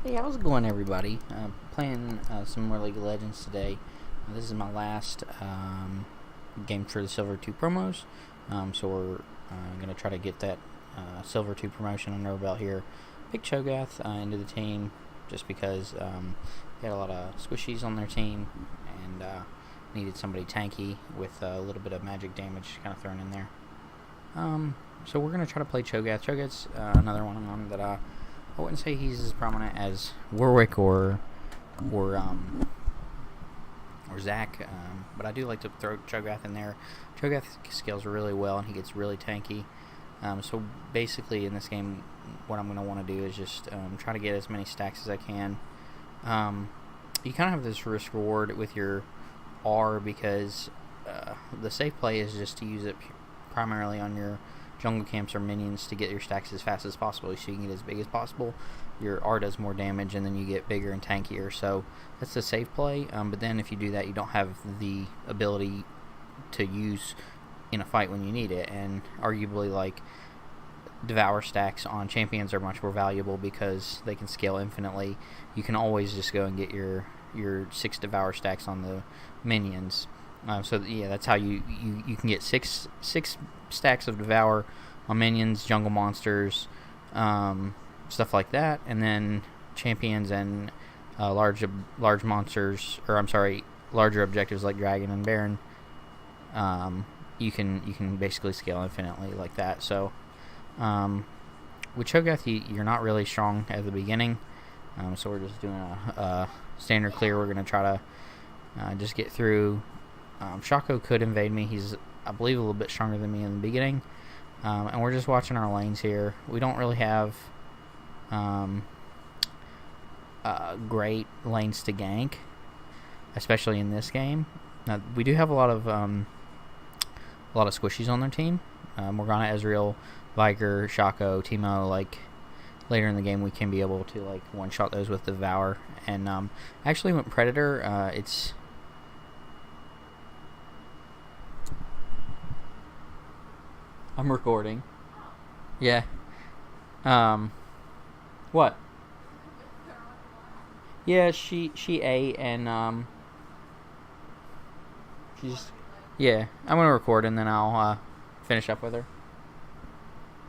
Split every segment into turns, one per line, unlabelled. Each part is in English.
Hey, how's it going, everybody? Playing some more League of Legends today. This is my last game for the Silver 2 promos, so we're going to try to get that Silver 2 promotion under our belt here. Pick Cho'Gath into the team just because they had a lot of squishies on their team and needed somebody tanky with a little bit of magic damage kind of thrown in there. So we're going to try to play Cho'Gath. Cho'Gath's another one of them that I wouldn't say he's as prominent as Warwick or Zac, but I do like to throw Cho'Gath in there. Cho'Gath scales really well, and he gets really tanky. So basically, in this game, what I'm going to want to do is just try to get as many stacks as I can. You kind of have this risk reward with your R because the safe play is just to use it primarily on your jungle camps or minions to get your stacks as fast as possible, so you can get as big as possible. Your R does more damage, and then you get bigger and tankier. So that's the safe play. But then if you do that, you don't have the ability to use in a fight when you need it. And arguably, like, devour stacks on champions are much more valuable because they can scale infinitely. You can always just go and get your 6 devour stacks on the minions. So yeah, that's how you can get six stacks of devour on minions, jungle monsters, stuff like that, and then champions and large monsters, or I'm sorry, larger objectives like dragon and baron. You can basically scale infinitely like that. So with Cho'Gath, you're not really strong at the beginning. So we're just doing a standard clear. We're gonna try to just get through. Shaco could invade me. He's, I believe, a little bit stronger than me in the beginning. And we're just watching our lanes here. We don't really have great lanes to gank, especially in this game. Now, we do have a lot of squishies on their team. Morgana, Ezreal, Viger, Shaco, Teemo. Like, later in the game, we can be able to like one-shot those with Devour. And actually, with Predator, it's I'm recording. Yeah. What? Yeah, she ate and she's yeah. I'm gonna record and then I'll finish up with her.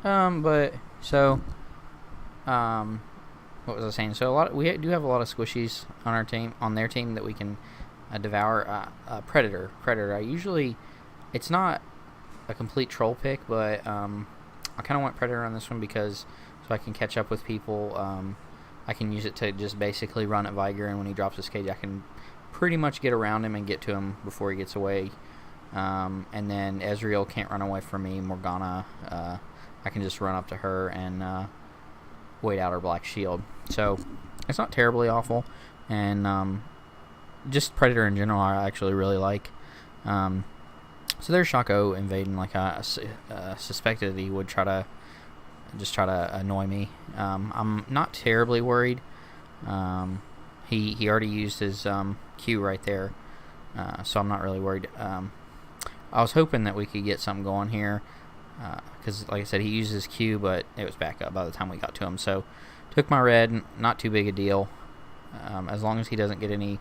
But so what was I saying? So we do have a lot of squishies on their team that we can devour. Predator. I usually, it's not a complete troll pick, but I kind of want Predator on this one because so I can catch up with people. I can use it to just basically run at Viger, and when he drops his cage, I can pretty much get around him and get to him before he gets away. And then Ezreal can't run away from me. Morgana, I can just run up to her and wait out her black shield. So it's not terribly awful, and just Predator in general I actually really like. So there's Shaco invading. Like I suspected he would try to annoy me. I'm not terribly worried. He already used his Q right there, so I'm not really worried. I was hoping that we could get something going here, because like I said, he used his Q, but it was back up by the time we got to him. So took my red, not too big a deal. As long as he doesn't get any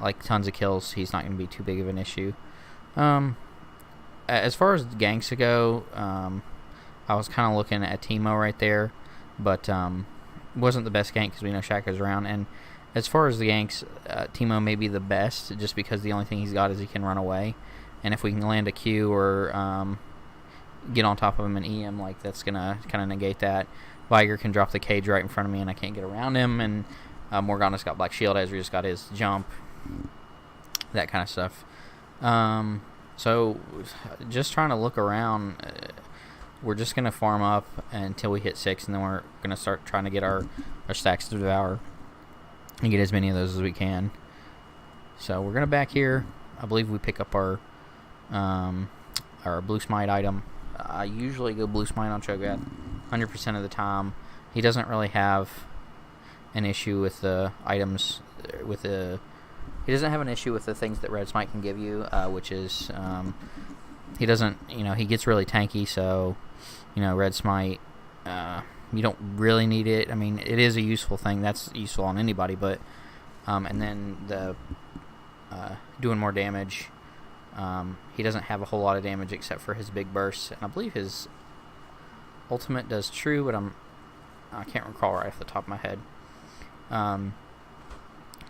like tons of kills, he's not going to be too big of an issue. As far as ganks go, I was kind of looking at Teemo right there, but wasn't the best gank because we know Shaco's around. And as far as the ganks, Teemo may be the best just because the only thing he's got is he can run away. And if we can land a Q or get on top of him and EM, like, that's going to kind of negate that. Viger can drop the cage right in front of me and I can't get around him. And Morgana's got Black Shield, Ezreal's got his jump, that kind of stuff. So just trying to look around. We're just going to farm up until we hit 6, and then we're going to start trying to get our stacks to devour and get as many of those as we can. So we're going to back here. I believe we pick up our Blue Smite item. I usually go Blue Smite on Cho'Gath 100% of the time. He doesn't really have an issue with the items, he doesn't have an issue with the things that Red Smite can give you, which is, he doesn't, he gets really tanky, so, Red Smite You don't really need it. I mean, it is a useful thing. That's useful on anybody, but and then the doing more damage. He doesn't have a whole lot of damage except for his big bursts, and I believe his ultimate does true, but I can't recall right off the top of my head.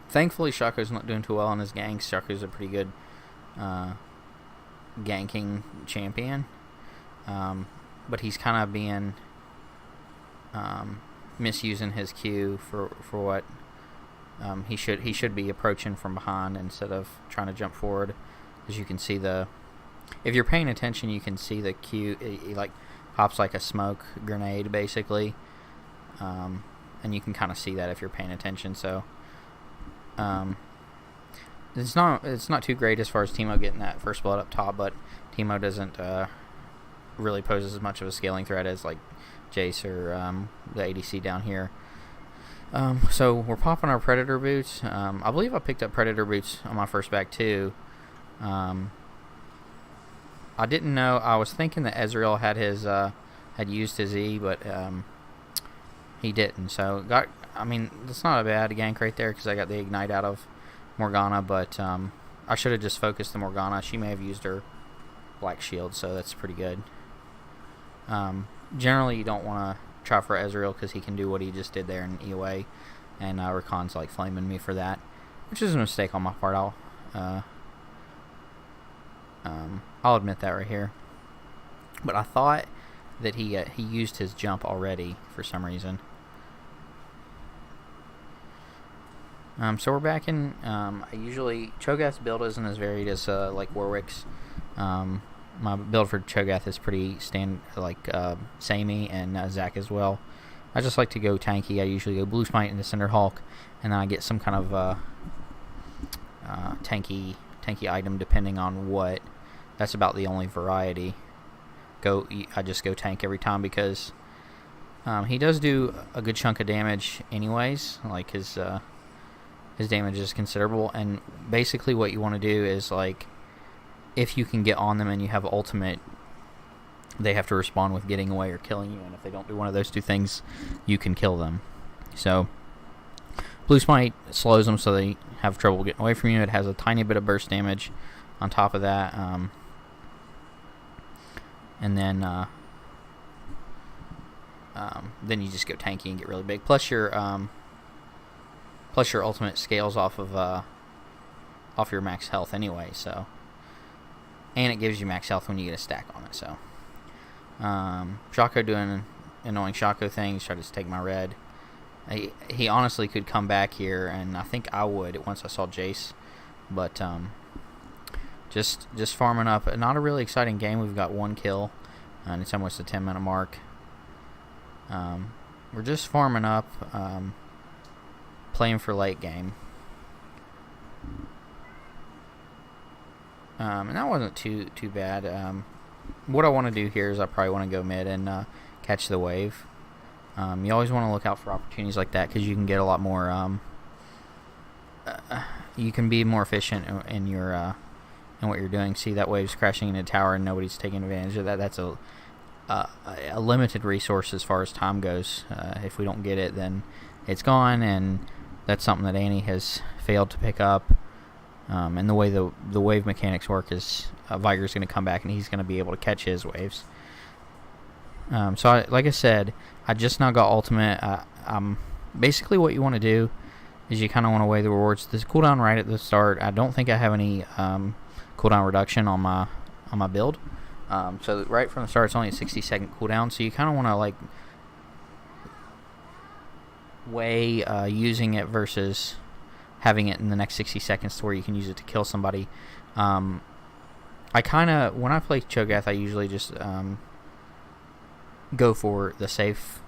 Thankfully, Shaco's not doing too well on his ganks. Shaco's a pretty good ganking champion, but he's kind of being misusing his Q for what he should be approaching from behind instead of trying to jump forward. As you can see, if you're paying attention, you can see the Q. He like pops like a smoke grenade basically, and you can kind of see that if you're paying attention. So it's not too great as far as Teemo getting that first blood up top, but Teemo doesn't really pose as much of a scaling threat as like Jace or the ADC down here. So we're popping our Predator boots. I believe I picked up Predator boots on my first back too. I didn't know. I was thinking that Ezreal had used his E, but he didn't. So that's not a bad gank right there because I got the ignite out of Morgana, but I should have just focused the Morgana. She may have used her Black Shield, so that's pretty good. Generally, you don't want to try for Ezreal because he can do what he just did there in EOA, and Rakan's like flaming me for that, which is a mistake on my part. I'll admit that right here. But I thought that he used his jump already for some reason. So we're back in. Cho'Gath's build isn't as varied as like Warwick's. My build for Cho'Gath is pretty samey, and Zac as well. I just like to go tanky. I usually go Blue Smite into Cinder Hulk, and then I get some kind of tanky item depending on what. That's about the only variety. I just go tank every time because he does do a good chunk of damage anyways. Like his damage is considerable, and basically what you want to do is like if you can get on them and you have ultimate, they have to respond with getting away or killing you, and if they don't do one of those two things, you can kill them. So Blue Smite slows them so they have trouble getting away from you. It has a tiny bit of burst damage on top of that, and then you just go tanky and get really big. Plus your ultimate scales off your max health anyway. So, and it gives you max health when you get a stack on it. So, Shaco doing annoying Shaco things. Tried to take my red. He honestly could come back here, and I think I would once I saw Jace, but just farming up. Not a really exciting game. We've got one kill, and it's almost the 10-minute mark. We're just farming up, playing for late game. And that wasn't too bad. What I want to do here is I probably want to go mid and catch the wave. You always want to look out for opportunities like that because you can get a lot more. You can be more efficient in your in what you're doing. See, that wave's crashing into a tower and nobody's taking advantage of that. That's a limited resource as far as time goes. If we don't get it, then it's gone, and that's something that Annie has failed to pick up. And the way the wave mechanics work is Viger's going to come back and he's going to be able to catch his waves. Like I said, I just now got ultimate. Basically what you want to do is you kind of want to weigh the rewards. This cooldown right at the start. I don't think I have any cooldown reduction on my build. So right from the start, it's only a 60-second cooldown. So you kind of want to like weigh using it versus having it in the next 60 seconds to where you can use it to kill somebody. I kind of, when I play Cho'Gath, I usually just go for the safe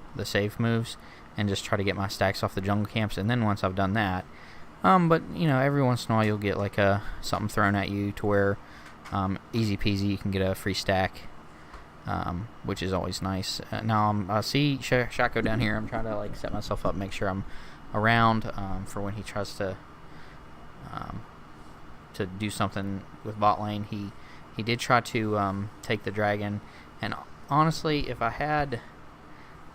moves and just try to get my stacks off the jungle camps. And then once I've done that, but you know, every once in a while you'll get like something thrown at you to where easy peasy you can get a free stack, which is always nice. Now I see Shaco down here. I'm trying to like set myself up, make sure I'm around for when he tries to do something with bot lane. He did try to take the dragon, and honestly, if I had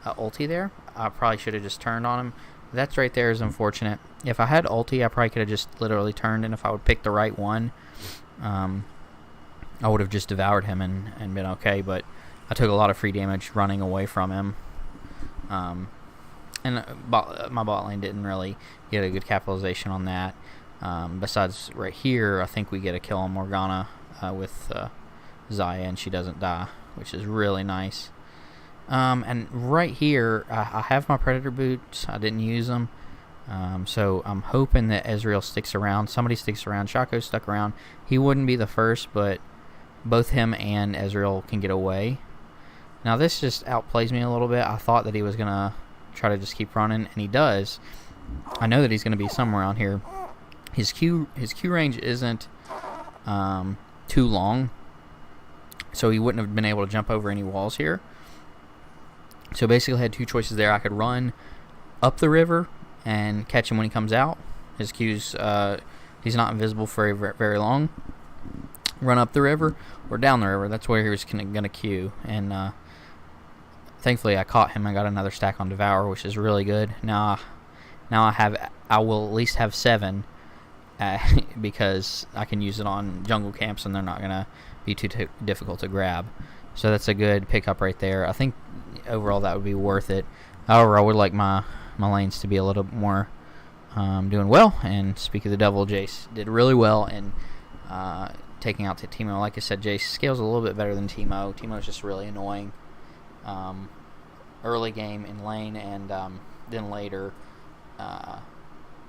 ulti there. I probably should have just turned on him. That's right there is unfortunate. If I had ulti, I probably could have just literally turned, and if I would pick the right one, I would have just devoured him and been okay. But I took a lot of free damage running away from him. And my bot lane didn't really get a good capitalization on that. Besides right here, I think we get a kill on Morgana with Xayah, and she doesn't die, which is really nice. And right here, I have my Predator boots. I didn't use them. So I'm hoping that Ezreal sticks around. Somebody sticks around. Shaco stuck around. He wouldn't be the first, but both him and Ezreal can get away. Now this just outplays me a little bit. I thought that he was going to try to just keep running, and he does. I know that he's going to be somewhere around here. His Q range isn't too long, so he wouldn't have been able to jump over any walls here. So basically I had two choices there. I could run up the river and catch him when he comes out. His Q's, he's not invisible for very long. Run up the river or down the river. That's where he was going to Q. And thankfully I caught him. I got another stack on Devour, which is really good. Now I will at least have 7 because I can use it on jungle camps and they're not going to be too difficult to grab. So that's a good pickup right there. I think overall that would be worth it. However, I would like my lanes to be a little more doing well. And speak of the devil, Jace did really well in taking out Teemo. Like I said, Jace scales a little bit better than Teemo. Teemo's just really annoying early game in lane, and then later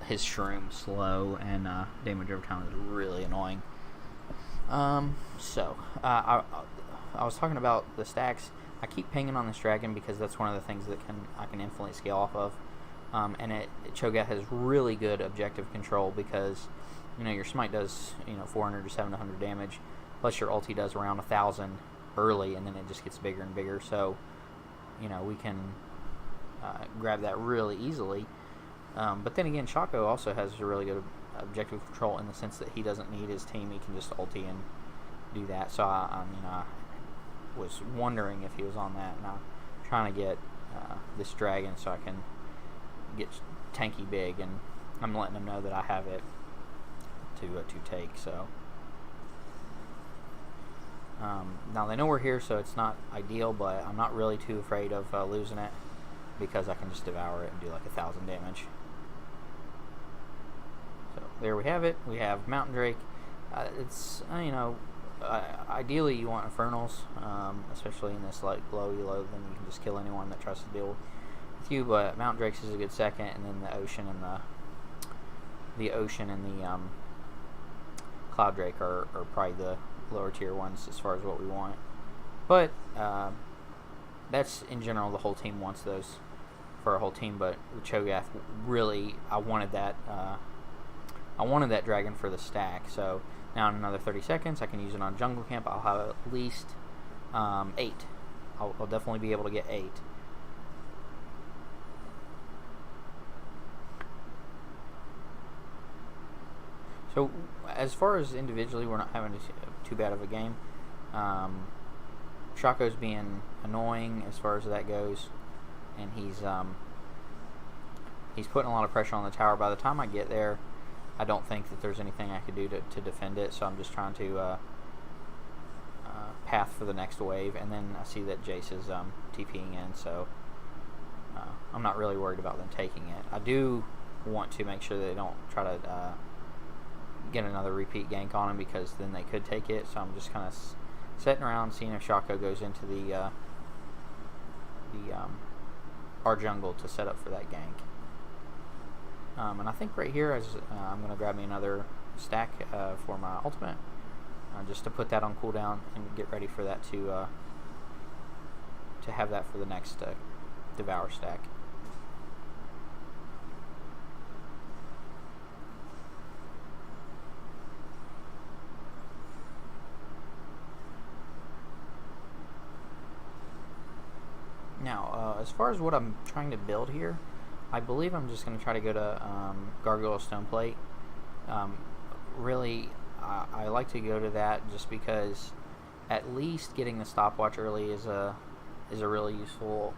his Shroom slow and damage over time is really annoying. I was talking about the stacks. I keep pinging on this dragon because that's one of the things that I can infinitely scale off of. And Cho'Gath has really good objective control because your smite does 400 to 700 damage, plus your ulti does around 1,000 early, and then it just gets bigger and bigger. So we can grab that really easily. But then again, Shaco also has a really good objective control in the sense that he doesn't need his team; he can just ulti and do that. So I was wondering if he was on that, and I'm trying to get this dragon so I can get tanky big, and I'm letting them know that I have it to take. So now they know we're here, so it's not ideal, but I'm not really too afraid of losing it because I can just devour it and do like 1,000 damage. So there we have it. We have Mountain Drake. It's ideally you want Infernals, especially in this like low elo, then you can just kill anyone that tries to deal with you. But Mountain Drake's is a good second, and then the Ocean and the Cloud Drake are probably the lower tier ones as far as what we want. But that's in general, the whole team wants those for our whole team. But with Cho'Gath, really, I wanted that dragon for the stack. So now in another 30 seconds, I can use it on jungle camp. I'll have at least 8. I'll definitely be able to get 8. So as far as individually, we're not having too bad of a game. Shaco's being annoying as far as that goes, and he's putting a lot of pressure on the tower. By the time I get there, I don't think that there's anything I could do to defend it, so I'm just trying to path for the next wave, and then I see that Jace is TPing in, so I'm not really worried about them taking it. I do want to make sure that they don't try to get another repeat gank on him, because then they could take it, so I'm just kind of sitting around seeing if Shaco goes into our jungle to set up for that gank. And I think right here I'm going to grab me another stack for my ultimate, just to put that on cooldown and get ready for that to have that for the next Devour stack. Now, as far as what I'm trying to build here, I believe I'm just going to try to go to Gargoyle Stoneplate. Really, I like to go to that just because at least getting the stopwatch early is a really useful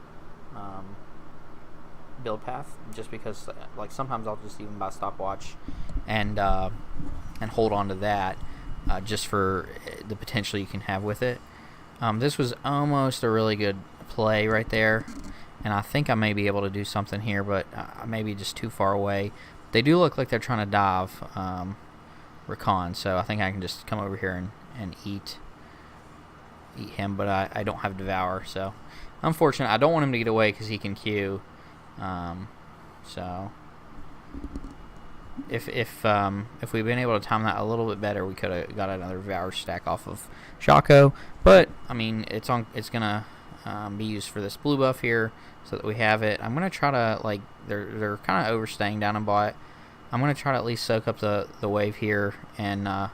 build path, just because like sometimes I'll just even buy stopwatch and hold on to that just for the potential you can have with it. This was almost a really good play right there, and I think I may be able to do something here, but I may be just too far away. They do look like they're trying to dive Rakan, so I think I can just come over here and eat him, but I don't have Devour, so unfortunate. I don't want him to get away because he can Q. So if we'd been able to time that a little bit better, we could have got another Devour stack off of Shaco. But I mean, it's gonna be used for this blue buff here, so that we have it. I'm gonna try to, like, they're kind of overstaying down in bot. I'm gonna try to at least soak up the wave here, and I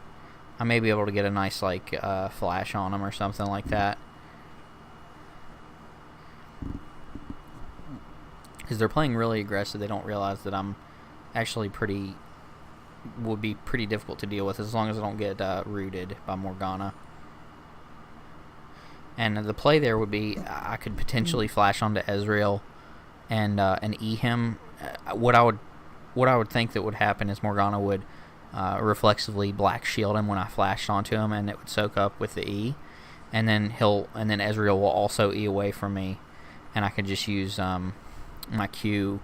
may be able to get a nice like flash on them or something like that. Because they're playing really aggressive, they don't realize that I'm actually would be pretty difficult to deal with as long as I don't get rooted by Morgana. And the play there would be I could potentially flash onto Ezreal and E him. What I would think that would happen is Morgana would reflexively black shield him when I flashed onto him, and it would soak up with the E, and then Ezreal will also E away from me, and I could just use my Q.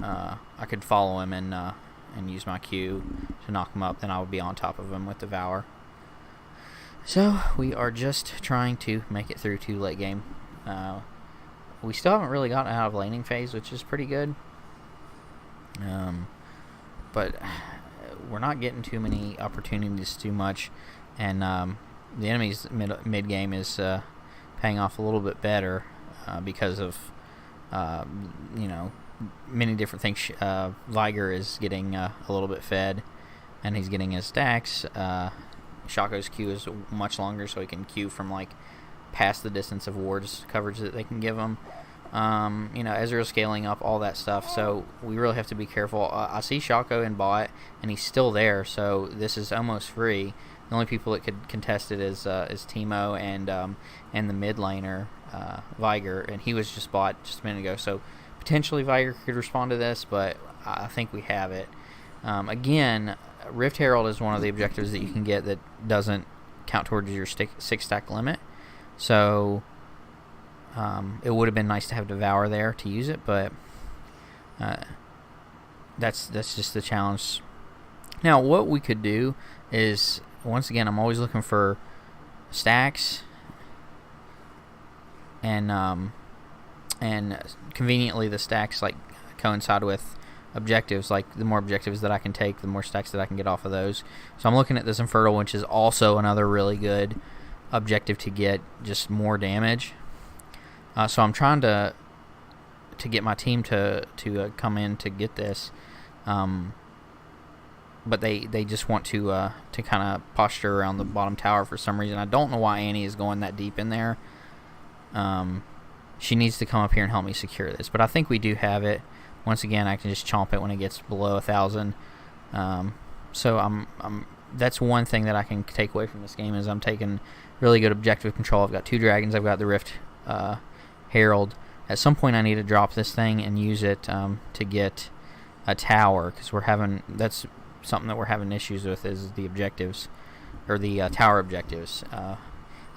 I could follow him and use my Q to knock him up. Then I would be on top of him with Devour. So we are just trying to make it through to late game. We still haven't really gotten out of laning phase, which is pretty good. But we're not getting too many opportunities too much, and the enemy's mid game is paying off a little bit better because of many different things. Viger is getting a little bit fed, and he's getting his stacks. Shaco's Q is much longer, so he can Q from like past the distance of wards coverage that they can give him. Ezreal's scaling up, all that stuff, so we really have to be careful. I see Shaco in bot, and he's still there, so this is almost free. The only people that could contest it is Teemo and the mid laner Viger, and he was just bot just a minute ago, so potentially Viger could respond to this, but I think we have it. Again, Rift Herald is one of the objectives that you can get that doesn't count towards your 6-stack limit, so it would have been nice to have Devour there to use it, but that's just the challenge. Now, what we could do is, once again, I'm always looking for stacks, and conveniently the stacks like coincide with objectives. Like, the more objectives that I can take, the more stacks that I can get off of those. So I'm looking at this Infertile, which is also another really good objective to get just more damage. So I'm trying to get my team to come in to get this, but they just want to kind of posture around the bottom tower for some reason. I don't know why Annie is going that deep in there. She needs to come up here and help me secure this, but I think we do have it. Once again, I can just chomp it when it gets below 1,000. So that's one thing that I can take away from this game, is I'm taking really good objective control. I've got 2 dragons. I've got the Rift Herald. At some point I need to drop this thing and use it to get a tower, because that's something that we're having issues with, is the objectives, or the tower objectives.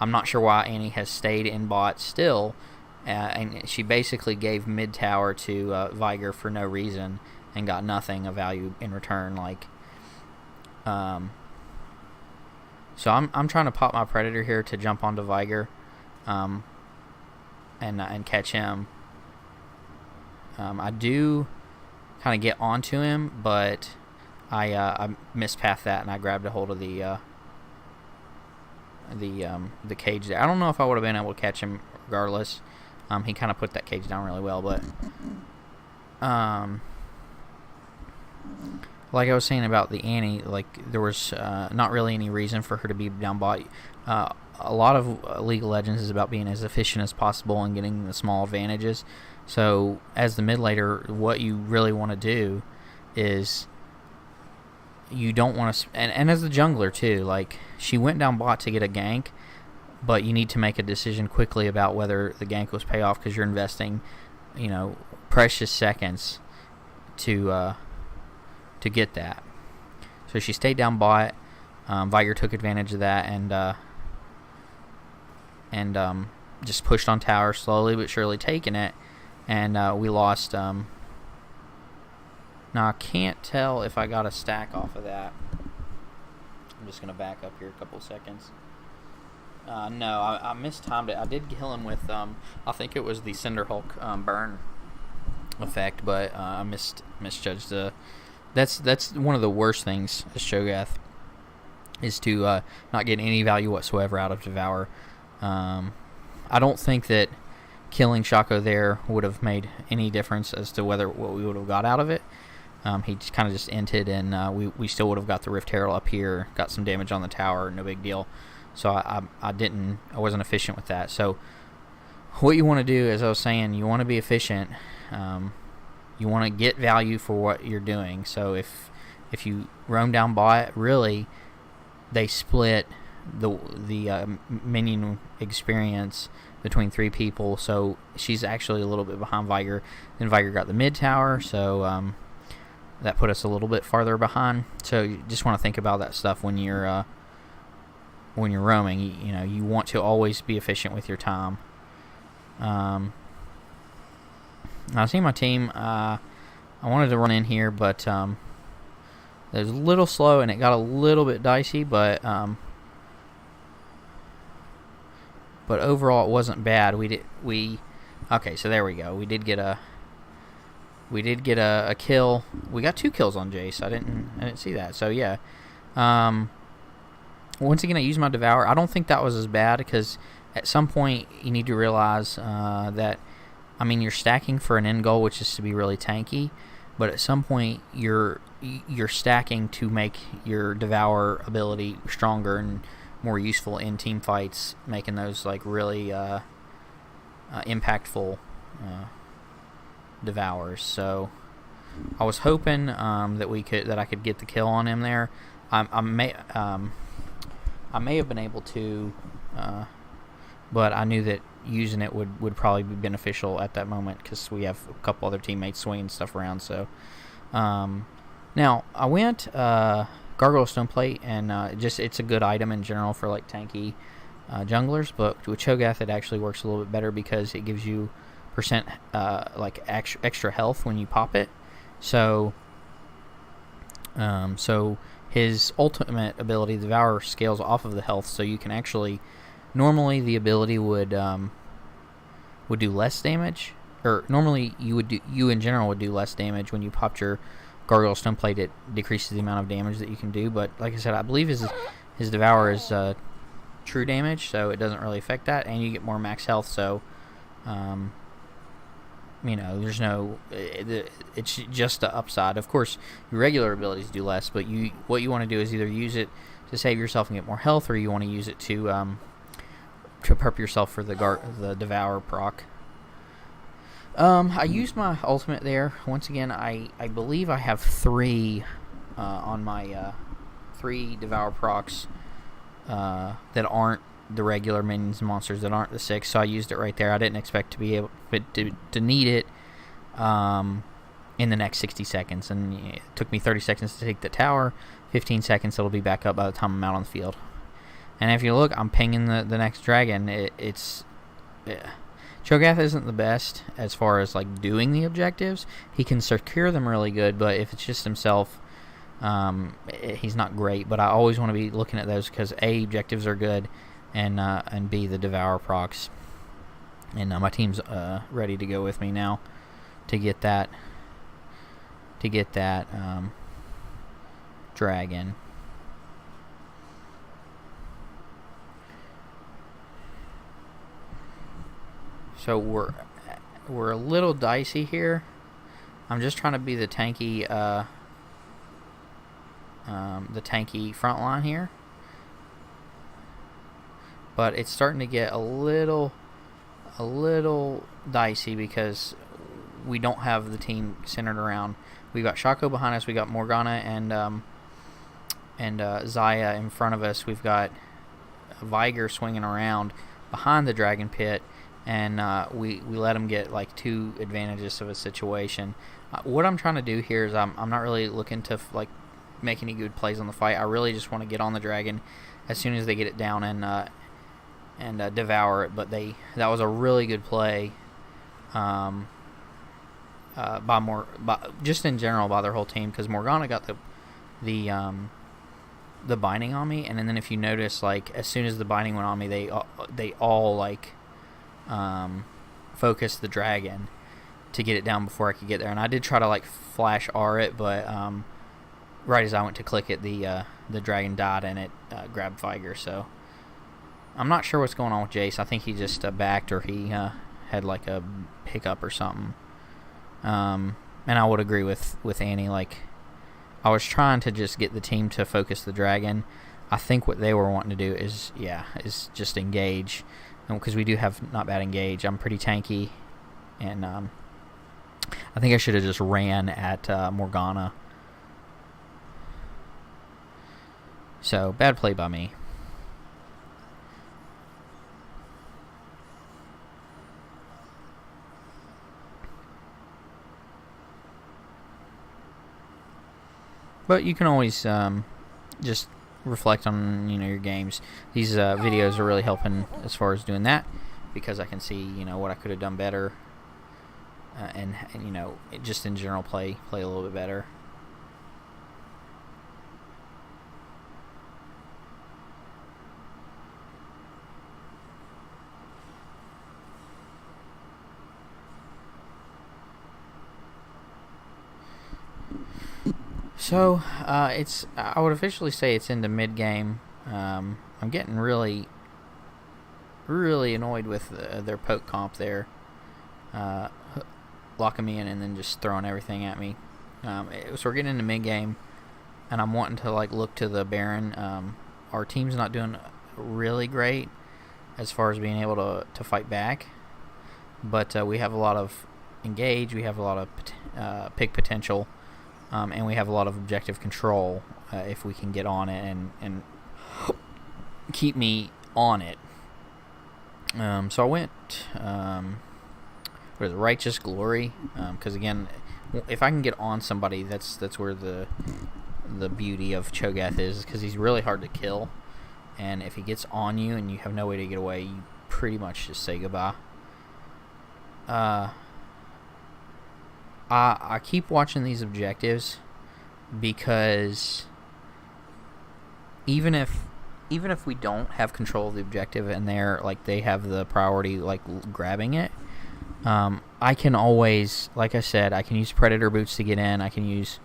I'm not sure why Annie has stayed in bot still, and she basically gave mid tower to Viger for no reason and got nothing of value in return. So I'm trying to pop my Predator here to jump onto Viger, and catch him. I do kind of get onto him, but I mispathed that, and I grabbed a hold of the cage there. I don't know if I would have been able to catch him regardless. He kind of put that cage down really well, but like I was saying about the Annie, like, there was not really any reason for her to be down bot. A lot of League of Legends is about being as efficient as possible and getting the small advantages. So as the mid laner, what you really want to do is, you don't want to, and as the jungler too, like, she went down bot to get a gank, but you need to make a decision quickly about whether the gank was pay off, because you're investing precious seconds to get that. So she stayed down bot. Viger took advantage of that and just pushed on tower, slowly but surely taking it, and we lost. Now I can't tell if I got a stack off of that. I'm just gonna back up here a couple seconds. No, I mistimed it. I did kill him with I think it was the Cinder Hulk burn effect, but I misjudged the. That's one of the worst things as Cho'Gath, is to not get any value whatsoever out of Devour. I don't think that killing Shaco there would have made any difference as to what we would have got out of it. He kind of just entered, and we still would have got the Rift Herald up here, got some damage on the tower, no big deal. So I wasn't efficient with that. So what you want to do, as I was saying, you want to be efficient. You want to get value for what you're doing. So if you roam down bot, really, they split the minion experience between 3 people. So she's actually a little bit behind Viger. Then Viger got the mid tower, so that put us a little bit farther behind. So you just want to think about that stuff when you're roaming. You want to always be efficient with your time. I see my team. I wanted to run in here, but it was a little slow and it got a little bit dicey. But overall, it wasn't bad. Okay, so there we go. We did get a kill. We got 2 kills on Jace. I didn't see that. So yeah. Once again, I used my Devour. I don't think that was as bad, because at some point you need to realize that, you're stacking for an end goal, which is to be really tanky, but at some point you're stacking to make your Devour ability stronger and more useful in team fights, making those like really impactful Devours. So I was hoping that I could get the kill on him there. I may have been able to, but I knew that using it would probably be beneficial at that moment, because we have a couple other teammates swinging stuff around. So now I went Gargoyle Stoneplate, and it's a good item in general for like tanky junglers, but with Cho'Gath it actually works a little bit better, because it gives you percent extra health when you pop it. So his ultimate ability, Devour, scales off of the health, so you can actually, normally the ability would do less damage, or normally you in general would do less damage when you popped your Gargoyle Stoneplate. It decreases the amount of damage that you can do, but like I said, I believe his Devour is true damage, so it doesn't really affect that, and you get more max health. So there's no, it's just the upside. Of course, your regular abilities do less, but what you want to do is either use it to save yourself and get more health, or you want to use it to prep yourself for the Devour proc. I used my ultimate there. Once again, I believe I have 3 on my 3 Devour procs that aren't the regular minions and monsters, that aren't the 6, so I used it right there. I didn't expect to be able to need it in the next 60 seconds, and it took me 30 seconds to take the tower, 15 seconds it'll be back up by the time I'm out on the field. And if you look, I'm pinging the next dragon. Cho'Gath isn't the best as far as like doing the objectives. He can secure them really good, but if it's just himself, he's not great. But I always want to be looking at those, because A, objectives are good, and B, the Devour procs. And my team's ready to go with me now to get that dragon. So we're a little dicey here. I'm just trying to be the tanky front line here, but it's starting to get a little dicey, because we don't have the team centered around. We got Shaco behind us. We got Morgana and Xayah in front of us. We've got Viger swinging around behind the Dragon Pit, and we let him get like 2 advantages of a situation. What I'm trying to do here is I'm not really looking to like make any good plays on the fight. I really just want to get on the dragon as soon as they get it down and devour it. But that was a really good play. Just in general by their whole team, because Morgana got the binding on me, and then if you notice, like as soon as the binding went on me, they all like focused the dragon to get it down before I could get there. And I did try to like flash R it, but right as I went to click it, the dragon died and it grabbed Viger. So I'm not sure what's going on with Jace. I think he just backed, or he had like a hiccup or something. And I would agree with Annie. Like, I was trying to just get the team to focus the dragon. I think what they were wanting to do is just engage, because we do have not bad engage. I'm pretty tanky, and I think I should have just ran at Morgana. So bad play by me. But you can always just reflect on your games. These videos are really helping as far as doing that, because I can see what I could have done better, and just in general play a little bit better. So I would officially say it's into mid game. I'm getting really annoyed with their poke comp there, locking me in and then just throwing everything at me. So we're getting into mid game, and I'm wanting to like look to the Baron. Our team's not doing really great as far as being able to fight back, but we have a lot of engage. We have a lot of pick potential. And we have a lot of objective control if we can get on it and keep me on it. So I went Righteous Glory, because again, if I can get on somebody, that's where the beauty of Cho'Gath is, because he's really hard to kill, and if he gets on you and you have no way to get away, you pretty much just say goodbye. I keep watching these objectives, because even if we don't have control of the objective and they have the priority like grabbing it, I can always, like I said, I can use Predator Boots to get in. I can use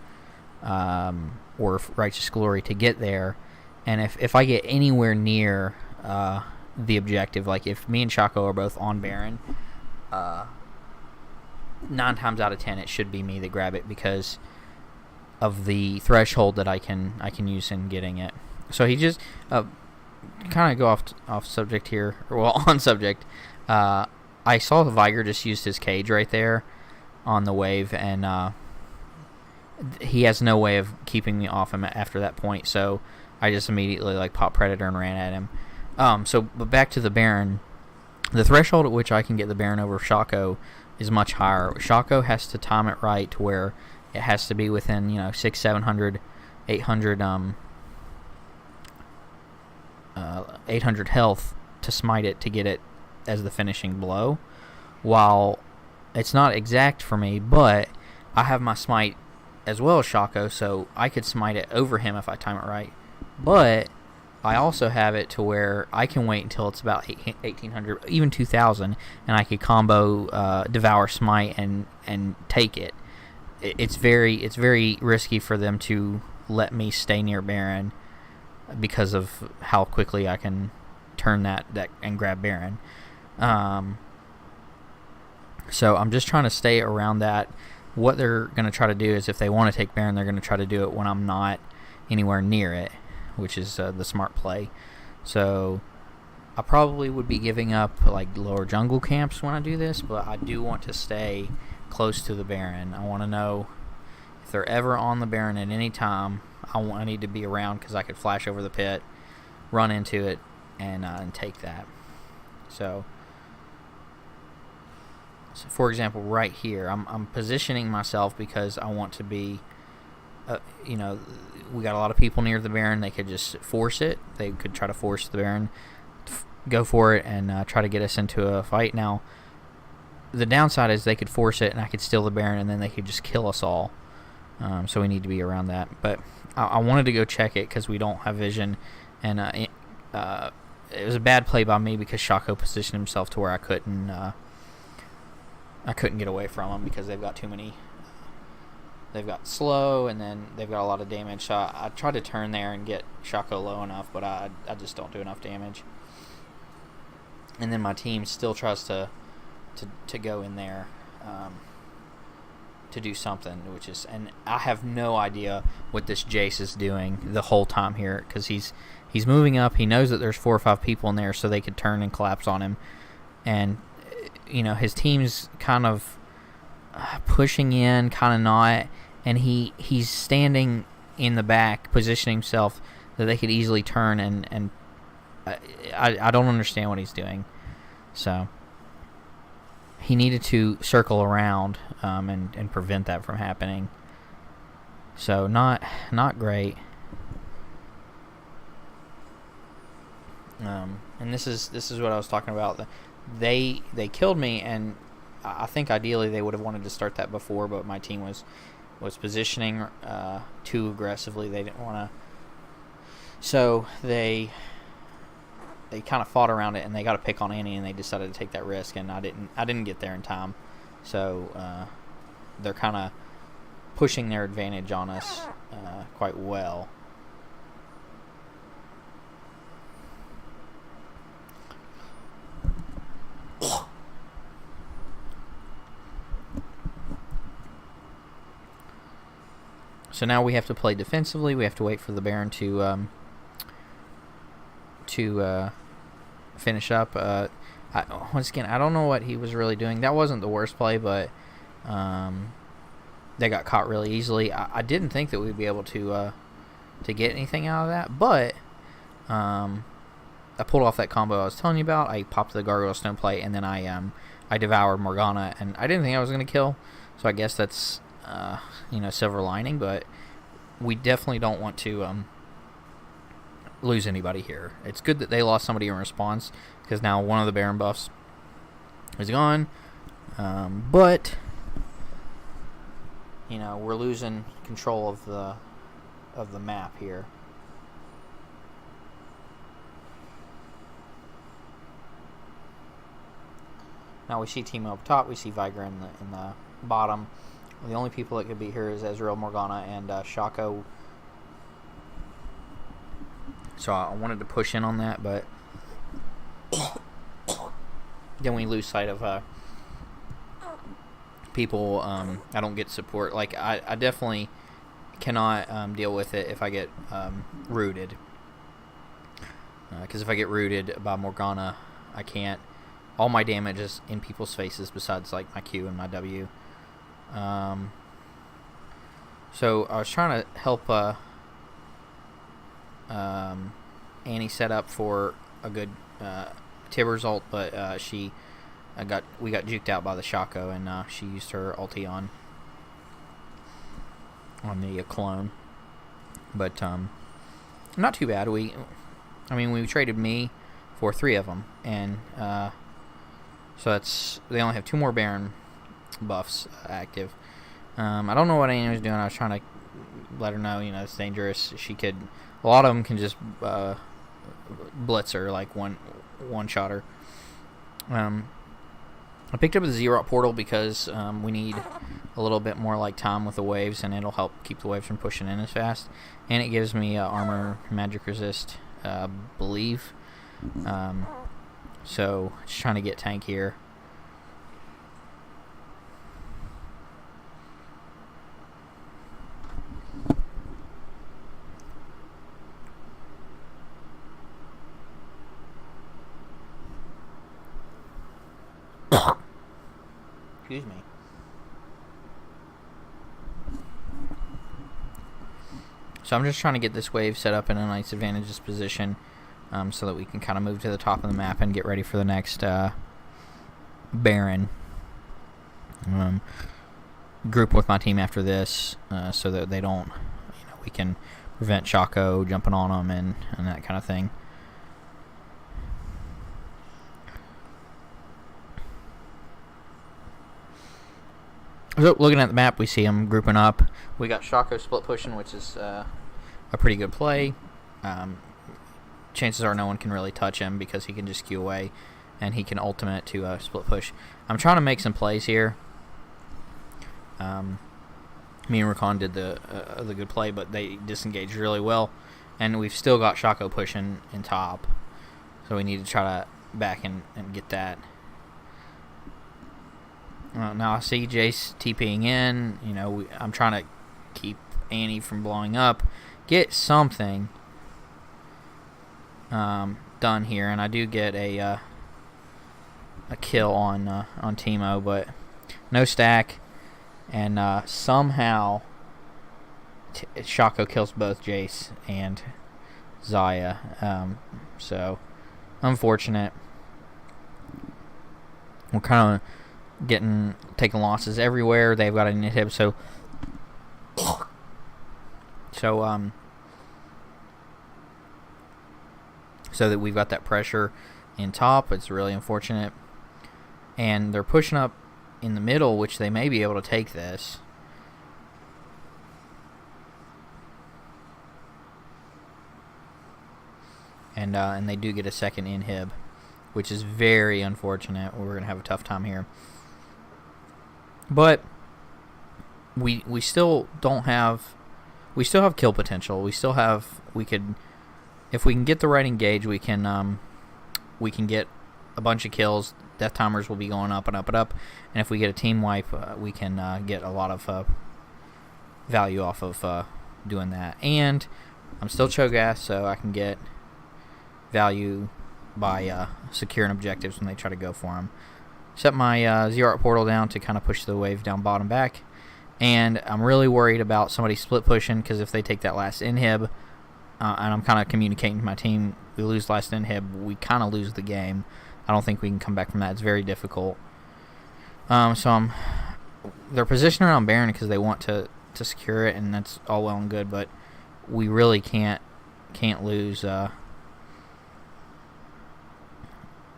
or Righteous Glory to get there, and if I get anywhere near the objective, like if me and Shaco are both on Baron, 9 times out of 10 it should be me that grab it, because of the threshold that I can use in getting it. So he just kind of go off subject here, well, on subject. I saw the Viger just used his cage right there on the wave, and he has no way of keeping me off him after that point. So I just immediately like popped Predator and ran at him. But back to the Baron. The threshold at which I can get the Baron over Shaco is much higher. Shaco has to time it right to where it has to be within 600, 700, 800 800 health to smite it to get it as the finishing blow. While it's not exact for me, but I have my smite as well as Shaco, so I could smite it over him if I time it right. But I also have it to where I can wait until it's about 1800, even 2000, and I could combo Devour Smite and take it. It's very risky for them to let me stay near Baron, because of how quickly I can turn that and grab Baron. So I'm just trying to stay around that. What they're going to try to do is, if they want to take Baron, they're going to try to do it when I'm not anywhere near it, which is the smart play. So I probably would be giving up like lower jungle camps when I do this, but I do want to stay close to the Baron. I want to know if they're ever on the Baron at any time. I need to be around, because I could flash over the pit, run into it, and take that. So So for example, right here, I'm positioning myself because I want to be, you know, we got a lot of people near the Baron. They could just force it. They could try to force the Baron, go for it, and try to get us into a fight. Now, the downside is they could force it, and I could steal the Baron, and then they could just kill us all. So we need to be around that. But I wanted to go check it because we don't have vision, and it was a bad play by me because Shaco positioned himself to where I couldn't get away from him because they've got too many. They've got slow, and then they've got a lot of damage. So I tried to turn there and get Shaco low enough, but I just don't do enough damage. And then my team still tries to go in there to do something, and I have no idea what this Jace is doing the whole time here, because he's moving up. He knows that there's 4 or 5 people in there, so they could turn and collapse on him, and you know his team's kind of pushing in, kind of not, and he's standing in the back, positioning himself that they could easily turn, and I don't understand what he's doing. So he needed to circle around and prevent that from happening. So not great. And this is what I was talking about. They killed me, and I think ideally they would have wanted to start that before, but my team was positioning too aggressively. They didn't want to. So they kind of fought around it, and they got a pick on Annie, and they decided to take that risk, and I didn't get there in time. So they're kind of pushing their advantage on us quite well. So now we have to play defensively. We have to wait for the Baron to finish up. Once again, I don't know what he was really doing. That wasn't the worst play, but they got caught really easily. I didn't think that we'd be able to get anything out of that, but I pulled off that combo I was telling you about. I popped the Gargoyle Stone plate, and then I devoured Morgana, and I didn't think I was going to kill, so I guess that's silver lining, but we definitely don't want to lose anybody here. It's good that they lost somebody in response, because now one of the Baron buffs is gone, but we're losing control of the map here. Now we see Teemo up top, we see Viger in the bottom. The only people that could be here is Ezreal, Morgana, and Shaco. So I wanted to push in on that, but then we lose sight of people. I don't get support. Like, I definitely cannot deal with it if I get rooted. Because if I get rooted by Morgana, I can't. All my damage is in people's faces besides like my Q and my W. So I was trying to help Annie set up for a good Tibbers ult, but we got juked out by the Shaco, and she used her ulti on the clone. But not too bad. We traded me for 3 of them, and so they only have 2 more Baron buffs active. I don't know what Annie was doing. I was trying to let her know, it's dangerous. A lot of them can just blitz her, like one shot her. I picked up the Zerot portal because we need a little bit more like time with the waves, and it'll help keep the waves from pushing in as fast. And it gives me armor magic resist, I believe. So just trying to get tank here. Excuse me. So I'm just trying to get this wave set up in a nice advantageous position, so that we can kind of move to the top of the map and get ready for the next Baron. group with my team after this, so that they don't, we can prevent Cho'Gath jumping on them and that kind of thing. So looking at the map, we see them grouping up. We got Cho'Gath split pushing, which is a pretty good play. Chances are no one can really touch him because he can just skew away, and he can ultimate to split push. I'm trying to make some plays here. Me and Rakan did the good play, but they disengaged really well, and we've still got Cho'Gath pushing in top, so we need to try to back and get that. Now I see Jace TPing in. I'm trying to keep Annie from blowing up, get something done here, and I do get a kill on Teemo, but no stack, and somehow Cho'Gath kills both Jace and Xayah. So unfortunate. We're kind of taking losses everywhere. They've got an inhib, so that we've got that pressure in top. It's really unfortunate, and they're pushing up in the middle, which they may be able to take this. And they do get a second inhib, which is very unfortunate. We're gonna have a tough time here. But we still don't have. We still have kill potential. We still have. We could, if we can get the right engage, we can get a bunch of kills. Death timers will be going up and up and up. And if we get a team wipe, we can get a lot of value off of doing that. And I'm still Cho'Gath, so I can get value by securing objectives when they try to go for them. Set my Zero Art portal down to kind of push the wave down bottom back. And I'm really worried about somebody split pushing, because if they take that last inhib, and I'm kind of communicating to my team, we lose last inhib, we kind of lose the game. I don't think we can come back from that. It's very difficult. They're positioned around Baron because they want to secure it, and that's all well and good, but we really can't lose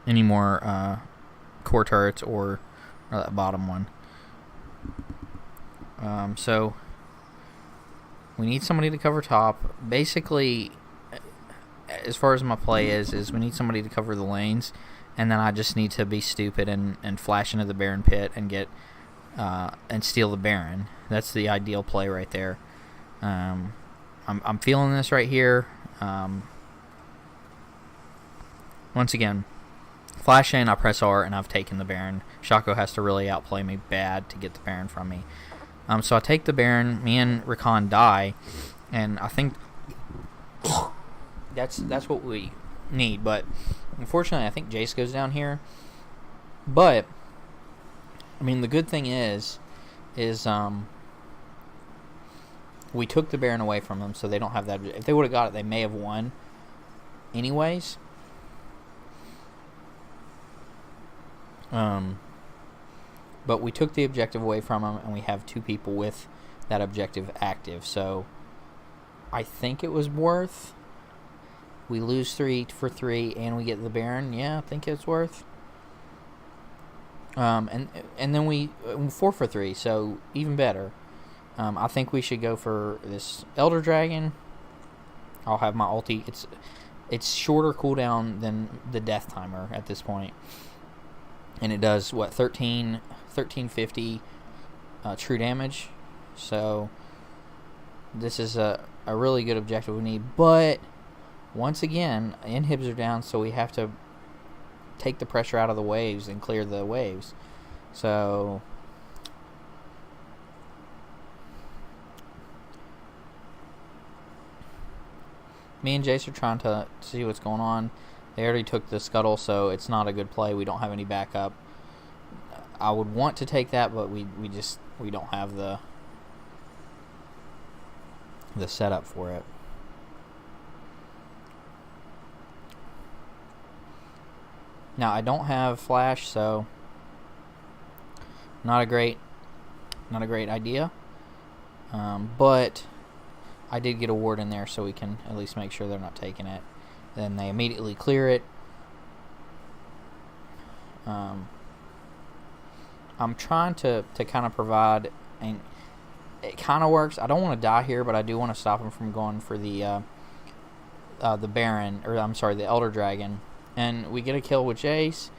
any more core turrets or that bottom one. So we need somebody to cover top. Basically, as far as my play is we need somebody to cover the lanes, and then I just need to be stupid and flash into the Baron pit and get and steal the Baron. That's the ideal play right there. I'm feeling this right here. Once again, flash in, I press R, and I've taken the Baron. Cho'Gath has to really outplay me bad to get the Baron from me. So I take the Baron. Me and Rakan die, and I think that's what we need. But unfortunately, I think Jace goes down here. But I mean, the good thing is we took the Baron away from them, so they don't have that. If they would have got it, they may have won anyways. But we took the objective away from them, and we have two people with that objective active. So I think it was worth. We lose 3 for 3, and we get the Baron. Yeah, I think it's worth. And then we 4 for 3, so even better. I think we should go for this Elder Dragon. I'll have my ulti. It's shorter cooldown than the Death Timer at this point. And it does, what, 1350 true damage. So this is a really good objective we need. But once again, inhibs are down, so we have to take the pressure out of the waves and clear the waves. So me and Jace are trying to see what's going on. They already took the scuttle, so it's not a good play. We don't have any backup. I would want to take that, but we don't have the setup for it. Now I don't have flash, so not a great idea. But I did get a ward in there, so we can at least make sure they're not taking it. Then they immediately clear it. I'm trying to kind of provide, and it kind of works. I don't want to die here, but I do want to stop him from going for the Baron, or I'm sorry, the Elder Dragon. And we get a kill with Jace.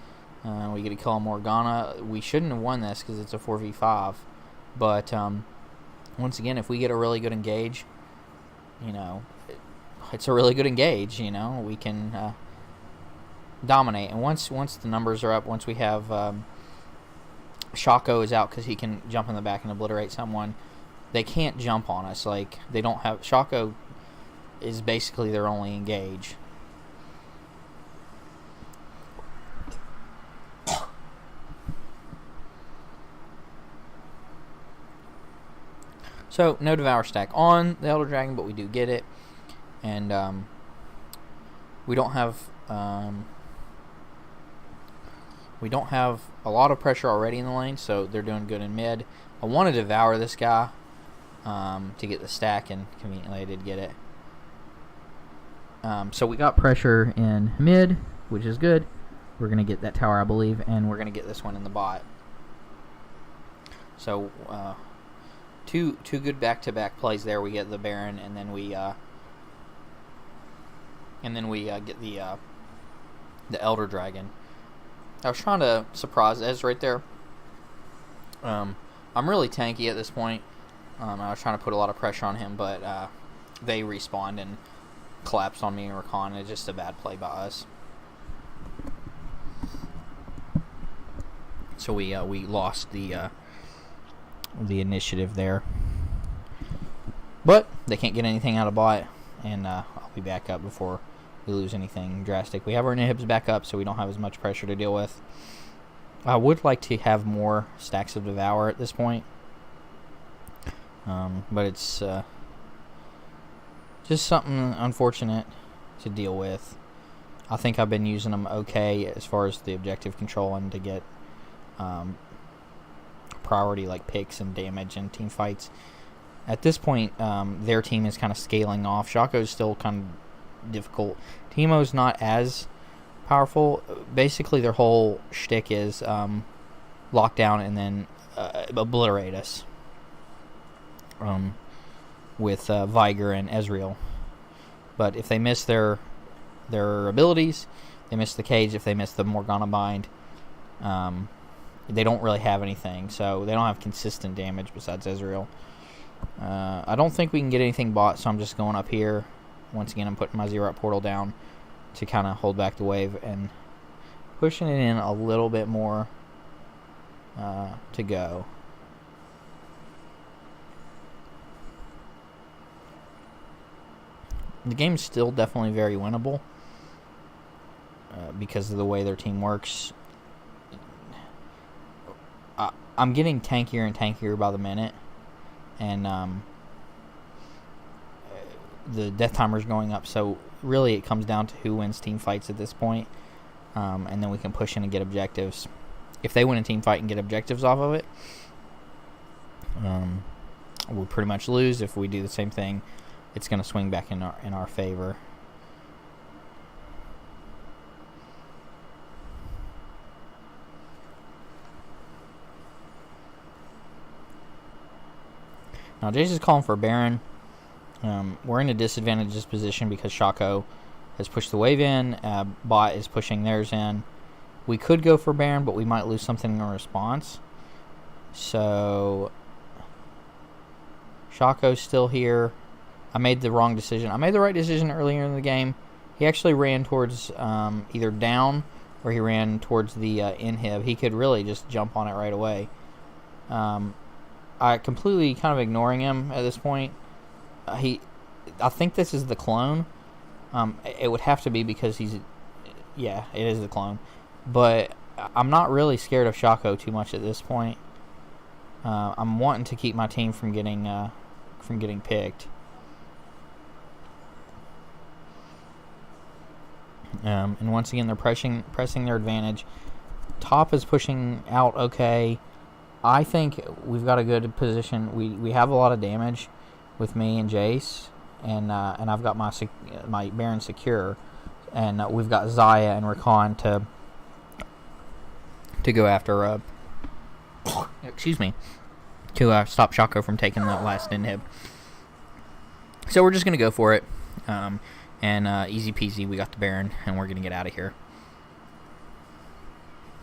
We get a kill on Morgana. We shouldn't have won this because it's a 4v5. But once again, if we get a really good engage, it's a really good engage. We can dominate. And once the numbers are up, once we have Shaco is out because he can jump in the back and obliterate someone, they can't jump on us. Like, they don't have... Shaco is basically their only engage. So, no Devour stack on the Elder Dragon, but we do get it. And we don't have a lot of pressure already in the lane, so they're doing good in mid. I want to Devour this guy to get the stack, and conveniently I did get it. So we got pressure in mid, which is good. We're going to get that tower, I believe, and we're going to get this one in the bot. So two good back-to-back plays there. We get the Baron, and then we get the Elder Dragon. I was trying to surprise Ez right there. I'm really tanky at this point. I was trying to put a lot of pressure on him, but they respawned and collapsed on me and Rakan. It's just a bad play by us. So we lost the initiative there. But they can't get anything out of bot, and I'll be back up before we lose anything drastic. We have our inhibs back up, so we don't have as much pressure to deal with. I would like to have more stacks of Devour at this point, but it's just something unfortunate to deal with. I think I've been using them okay as far as the objective control and to get priority like picks and damage in team fights. At this point, their team is kind of scaling off. Shaco's still kind of difficult. Teemo's not as powerful. Basically, their whole shtick is lock down and then obliterate us with Viger and Ezreal. But if they miss their abilities, they miss the cage. If they miss the Morgana bind, they don't really have anything. So they don't have consistent damage besides Ezreal. I don't think we can get anything bought, so I'm just going up here. Once again, I'm putting my Zero portal down to kind of hold back the wave and pushing it in a little bit more to go. The game's still definitely very winnable because of the way their team works. I'm getting tankier and tankier by the minute, and the death timer's going up, so really it comes down to who wins team fights at this point, and then we can push in and get objectives. If they win a team fight and get objectives off of it, we'll pretty much lose. If we do the same thing, it's going to swing back in our favor. Now Jace is calling for Baron. We're in a disadvantageous position because Shaco has pushed the wave in. Bot is pushing theirs in. We could go for Baron, but we might lose something in response. So Shaco's still here. I made the wrong decision. I made the right decision earlier in the game. He actually ran towards either down or he ran towards the inhib. He could really just jump on it right away. I completely kind of ignoring him at this point. I think this is the clone. It would have to be because yeah, it is the clone. But I'm not really scared of Shaco too much at this point. I'm wanting to keep my team from getting picked. And once again, they're pressing their advantage. Top is pushing out okay. I think we've got a good position. We have a lot of damage with me and Jace, and I've got my Baron secure, and we've got Zaya and Rakan to go after. Excuse me, to stop Shaco from taking that last inhib. So we're just gonna go for it, and easy peasy. We got the Baron, and we're gonna get out of here.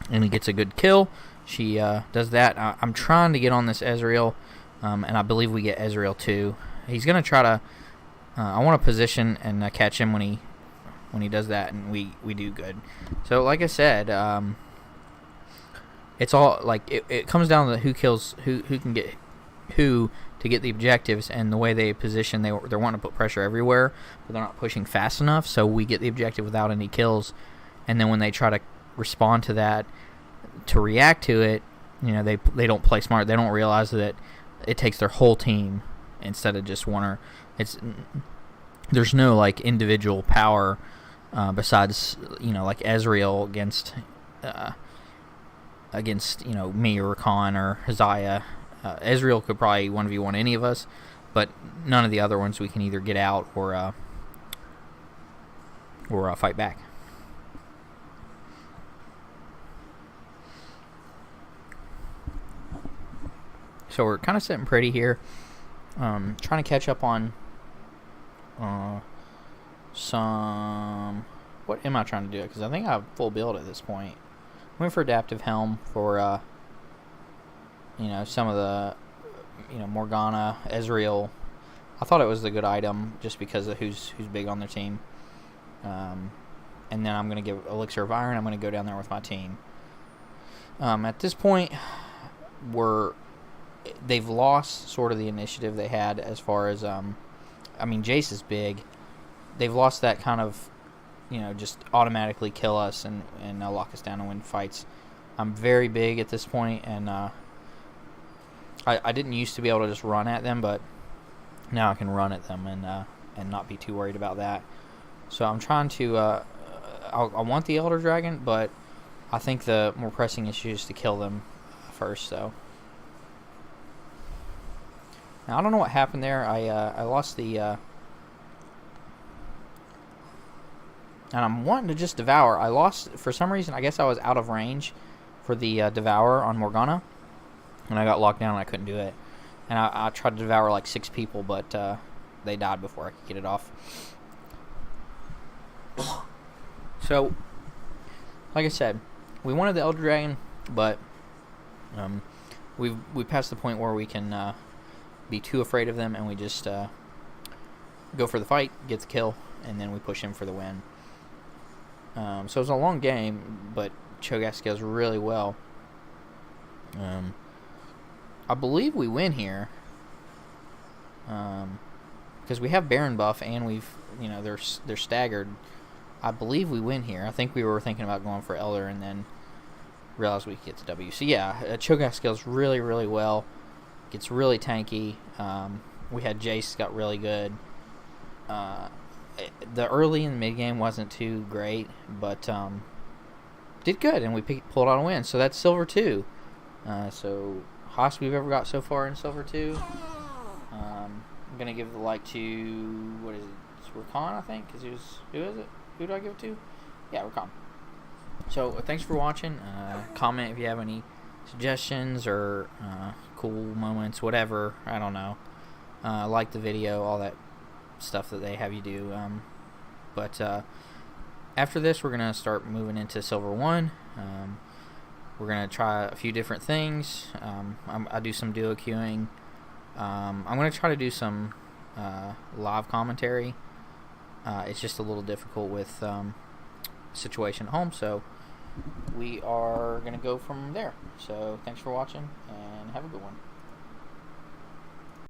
And he gets a good kill. She does that. I'm trying to get on this Ezreal, and I believe we get Ezreal too. He's gonna try to. I want to position and catch him when he does that, and we do good. So like I said, it's all like it comes down to who kills who can get who to get the objectives, and the way they position. They're wanting to put pressure everywhere, but they're not pushing fast enough. So we get the objective without any kills, and then when they try to respond to that, to react to it, they don't play smart. They don't realize that it takes their whole team instead of just one. Or there's no like individual power besides like Ezreal against me or Rakan or Zaya. Ezreal could probably 1v1 any of us, but none of the other ones we can either get out or fight back. So we're kind of sitting pretty here. Trying to catch up on some... What am I trying to do? Because I think I have full build at this point. Went for Adaptive Helm for, some of the, Morgana, Ezreal. I thought it was a good item just because of who's big on their team. And then I'm going to give Elixir of Iron. I'm going to go down there with my team. At this point, they've lost sort of the initiative they had as far as Jace is big. They've lost that kind of just automatically kill us and lock us down and win fights. I'm very big at this point, and I didn't used to be able to just run at them, but now I can run at them and not be too worried about that. So I'm trying to I want the Elder Dragon, but I think the more pressing issue is to kill them first. So now, I don't know what happened there. I lost the... and I'm wanting to just Devour. I lost... For some reason, I guess I was out of range for the Devour on Morgana. And I got locked down and I couldn't do it. And I tried to Devour like 6 people, but they died before I could get it off. So, like I said, we wanted the Elder Dragon, but we passed the point where we can... be too afraid of them, and we just go for the fight, get the kill, and then we push him for the win. So it was a long game, but Cho'Gath scales really well. I believe we win here because we have Baron buff, and they're staggered. I believe we win here. I think we were thinking about going for Elder, and then realized we could get the W. So yeah, Cho'Gath scales really, really well. Gets really tanky. We had Jace got really good. The early and mid game wasn't too great, but did good, and we pulled out a win. So that's Silver 2. So highest we've ever got so far in Silver 2. I'm gonna give the like to what is it? It's Rakan, I think. Who is it? Who do I give it to? Yeah, Rakan. So thanks for watching. Comment if you have any suggestions or cool moments, whatever. I don't know. Like the video, all that stuff that they have you do. But after this, we're gonna start moving into Silver 1. We're gonna try a few different things. I do some duo queuing. I'm gonna try to do some live commentary. It's just a little difficult with situation at home, so we are going to go from there. So thanks for watching, and have a good one.